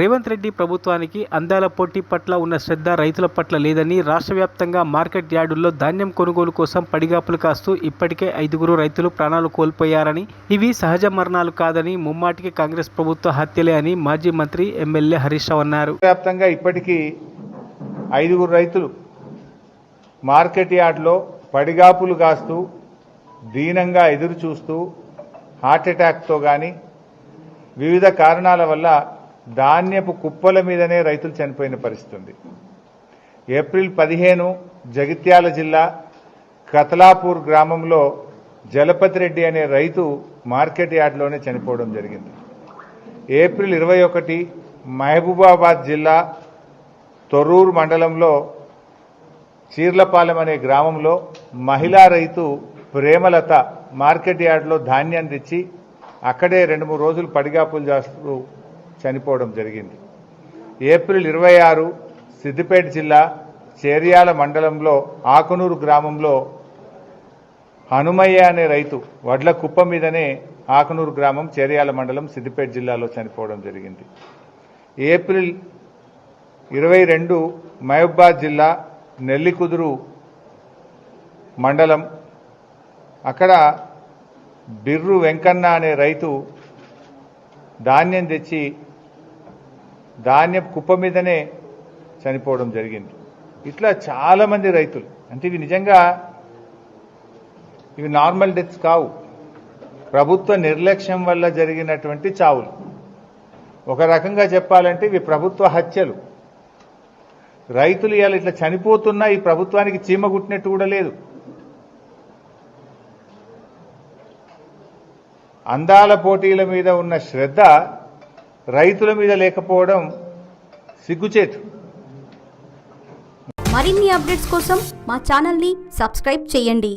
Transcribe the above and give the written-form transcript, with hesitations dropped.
రేవంత్ రెడ్డి ప్రభుత్వానికి అందాల పోటీ పట్ల ఉన్న శ్రద్ధ రైతుల పట్ల లేదని రాష్ట్ర వ్యాప్తంగా మార్కెట్ యార్డుల్లో ధాన్యం కొనుగోలు కోసం పడిగాపులు కాస్తూ ఇప్పటికే 5 రైతులు ప్రాణాలు కోల్పోయారని, ఇవి సహజ మరణాలు కాదని, ముమ్మాటికి కాంగ్రెస్ ప్రభుత్వ హత్యలే అని మాజీ మంత్రి ఎమ్మెల్యే హరీష్ రావు అన్నారు. వ్యాప్తంగా ఇప్పటికీ 5 రైతులు మార్కెట్ యార్డ్లో పడిగాపులు కాస్తూ దీనంగా ఎదురు చూస్తూ హార్ట్అటాక్తో కానీ వివిధ కారణాల వల్ల ధాన్యపు కుప్పల మీదనే రైతులు చనిపోయిన పరిస్థితి ఉంది. ఏప్రిల్ 15 జగిత్యాల జిల్లా కతలాపూర్ గ్రామంలో జలపతి రెడ్డి అనే రైతు మార్కెట్ యార్డ్లోనే చనిపోవడం జరిగింది. ఏప్రిల్ 21 మహబూబాబాద్ జిల్లా తొర్రూరు మండలంలో చీర్లపాలెం అనే గ్రామంలో మహిళా రైతు ప్రేమలత మార్కెట్ యార్డ్లో ధాన్యాన్ని తెచ్చి అక్కడే 2-3 రోజులు పడిగాపులు చేస్తూ చనిపోవడం జరిగింది. ఏప్రిల్ 26 సిద్దిపేట జిల్లా చేర్యాల మండలంలో ఆకునూరు గ్రామంలో హనుమయ్య అనే రైతు వడ్ల కుప్ప మీదనే ఆకునూరు గ్రామం చేర్యాల మండలం సిద్దిపేట జిల్లాలో చనిపోవడం జరిగింది. ఏప్రిల్ 22 మహబూబాబాద్ జిల్లా నెల్లికుదురు మండలం అక్కడ బిర్రు వెంకన్న అనే రైతు ధాన్యం తెచ్చి ధాన్యం కుప్ప మీదనే చనిపోవడం జరిగింది. ఇట్లా చాలామంది రైతులు, అంటే ఇవి నిజంగా ఇవి నార్మల్ డెత్స్ కావు, ప్రభుత్వ నిర్లక్ష్యం వల్ల జరిగినటువంటి చావులు. ఒక రకంగా చెప్పాలంటే ఇవి ప్రభుత్వ హత్యలు. రైతులు ఇవాళ ఇట్లా చనిపోతున్నా ఈ ప్రభుత్వానికి చీమ కుట్టినట్టు కూడా లేదు. అందాల పోటీల మీద ఉన్న శ్రద్ధ రైతుల మీద లేకపోవడం సిగ్గుచేటు. మరిన్ని అప్డేట్స్ కోసం మా ఛానల్ని సబ్స్క్రైబ్ చేయండి.